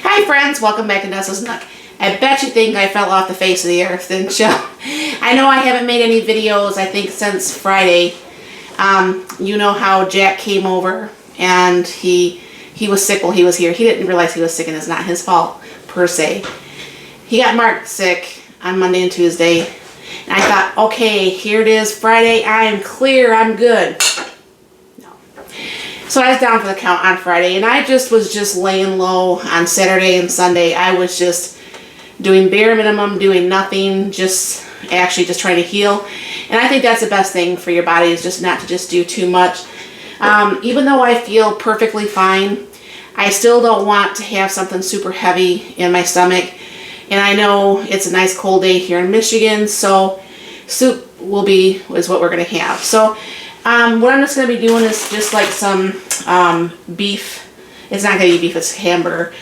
Hi friends, welcome back to Nestle's Nook. I bet you think I fell off the face of the earth, didn't you? I know I haven't made any videos, I think, since Friday. You know how Jack came over and he was sick while he was here. He didn't realize he was sick and it's not his fault, per se. He got marked sick on Monday and Tuesday. And I thought, okay, here it is, Friday, I am clear, I'm good. No. So I was down for the count on Friday and I was just laying low on Saturday and Sunday. I was just doing bare minimum, doing nothing, just trying to heal. And I think that's the best thing for your body, is just not to just do too much. Even though I feel perfectly fine, I still don't want to have something super heavy in my stomach. And I know it's a nice cold day here in Michigan, so soup is what we're going to have. So what I'm just going to be doing is just like some beef. It's not going to be beef, it's hamburger.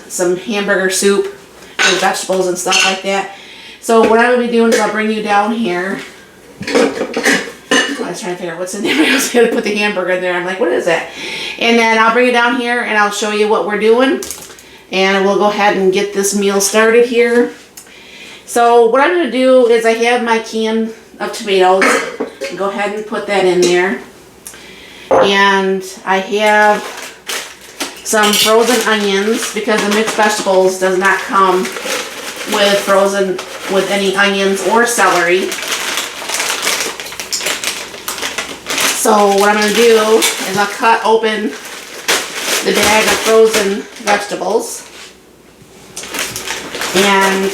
Some hamburger soup with vegetables and stuff like that. So what I'm going to be doing is I'll bring you down here. I was trying to figure out what's in there. I was going to put the hamburger in there. I'm like, what is that? And then I'll bring you down here and I'll show you what we're doing. And we'll go ahead and get this meal started here. So what I'm going to do is I have my can of tomatoes. Go ahead and put that in there. And I have some frozen onions, because the mixed vegetables does not come with any onions or celery. So what I'm going to do is I'll cut open the bag of frozen vegetables and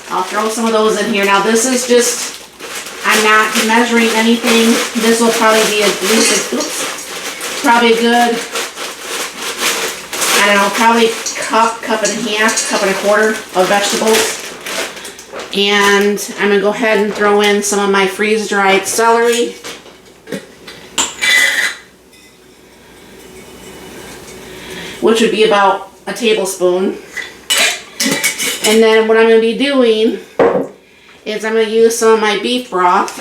I'll throw some of those in here. Now this is just, I'm not measuring anything. This will probably be a good, I don't know, probably cup and a half, cup and a quarter of vegetables. And I'm going to go ahead and throw in some of my freeze-dried celery. Which would be about a tablespoon. And then what I'm going to be doing is I'm going to use some of my beef broth.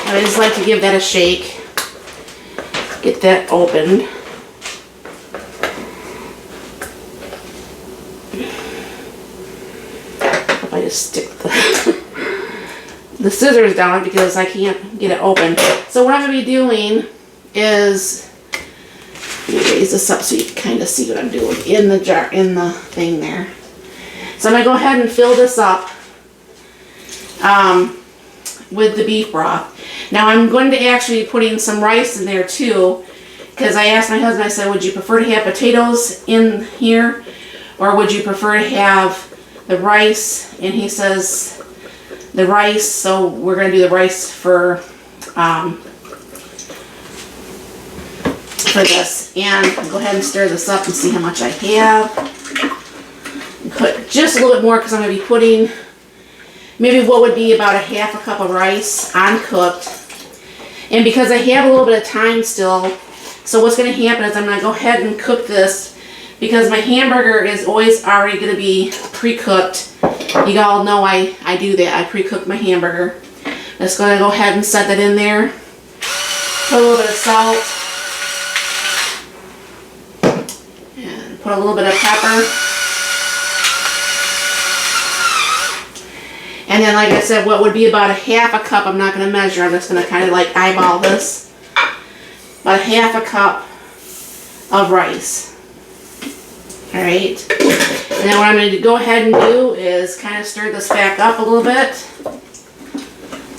I just like to give that a shake. Get that opened. If I just stick the scissors down because I can't get it open. So what I'm going to be doing is, let me raise this up so you can kind of see what I'm doing in the jar, in the thing there. So I'm going to go ahead and fill this up with the beef broth. Now I'm going to actually be putting some rice in there too, because I asked my husband, I said, would you prefer to have potatoes in here or would you prefer to have the rice? And he says the rice, so we're going to do the rice for this. And I'll go ahead and stir this up and see how much I have. Put just a little bit more because I'm going to be putting maybe what would be about a half a cup of rice uncooked. And because I have a little bit of time still, so what's going to happen is I'm going to go ahead and cook this, because my hamburger is always already going to be pre-cooked. You all know I do that. I pre-cook my hamburger. I'm just going to go ahead and set that in there. Put a little bit of salt. And put a little bit of pepper. And then, like I said, what would be about a half a cup, I'm not going to measure, I'm just going to kind of like eyeball this. About a half a cup of rice. Alright. And then what I'm going to go ahead and do is kind of stir this back up a little bit.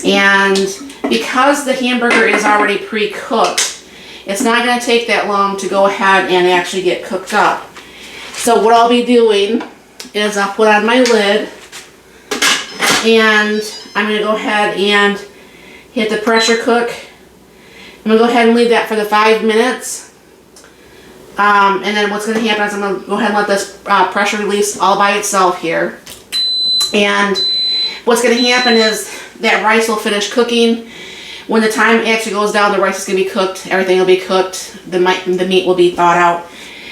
And because the hamburger is already pre-cooked, it's not going to take that long to go ahead and actually get cooked up. So what I'll be doing is I'll put on my lid. And I'm going to go ahead and hit the pressure cook. I'm going to go ahead and leave that for the 5 minutes. And then what's going to happen is I'm going to go ahead and let this pressure release all by itself here. And what's going to happen is that rice will finish cooking. When the time actually goes down, the rice is going to be cooked. Everything will be cooked. The meat will be thawed out.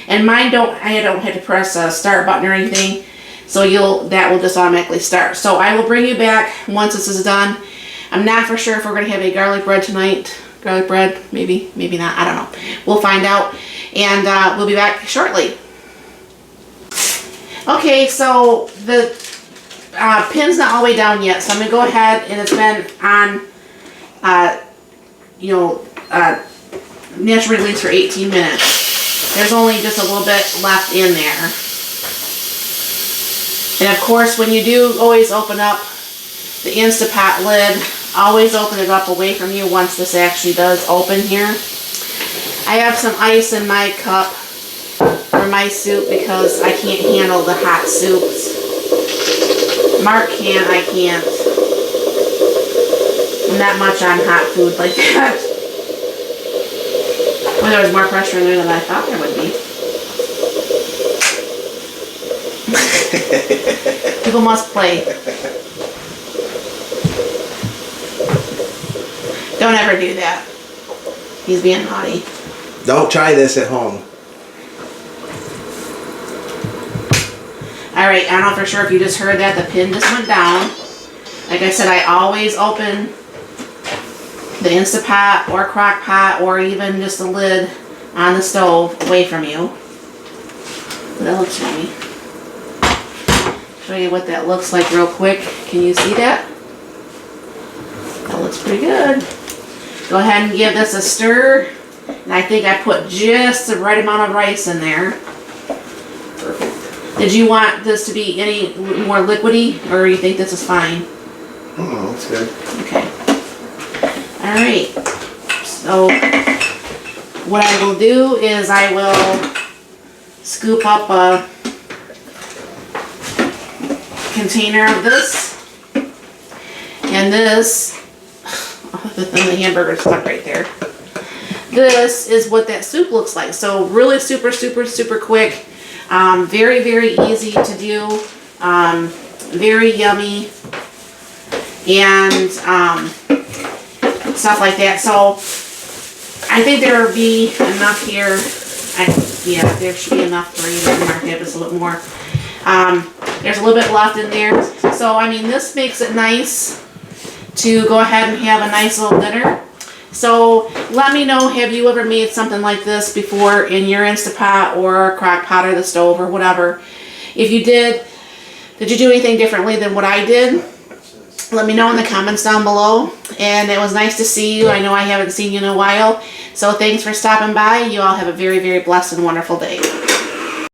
And mine I don't have to press a start button or anything. So that will just automatically start. So I will bring you back once this is done. I'm not for sure if we're going to have a garlic bread tonight. Garlic bread, maybe not, I don't know. We'll find out. And we'll be back shortly. Okay, so the pin's not all the way down yet, so I'm going to go ahead, and it's been on, natural release for 18 minutes. There's only just a little bit left in there. And of course, when you do always open up the Instant Pot lid, always open it up away from you once this actually does open here. I have some ice in my cup for my soup because I can't handle the hot soups. Mark can, I can't. I'm not much on hot food like that. Well, there was more pressure in there than I thought there would be. People must play. Don't ever do that. He's being naughty. Don't try this at home. Alright, I don't know for sure if you just heard that. The pin just went down. Like I said, I always open the Instant Pot or crock pot or even just the lid on the stove away from you. That looks yummy. Show you what that looks like real quick. Can you see that? That looks pretty good. Go ahead and give this a stir. And I think I put just the right amount of rice in there. Perfect. Did you want this to be any more liquidy, or you think this is fine? Oh, that's good. Okay. Alright. So what I will do is I will scoop up a container of this. And this, the hamburger stuck right there. This is what that soup looks like. So really super, super, super quick. Very, very easy to do. Very yummy. And stuff like that. So I think there will be enough here. Yeah, there should be enough for you to mark it just a little more. There's a little bit left in there. So, I mean, this makes it nice to go ahead and have a nice little dinner. So let me know, have you ever made something like this before in your Instant Pot or crock pot or the stove or whatever? If you did you do anything differently than what I did? Let me know in the comments down below. And it was nice to see you. I know I haven't seen you in a while. So thanks for stopping by. You all have a very, very blessed and wonderful day.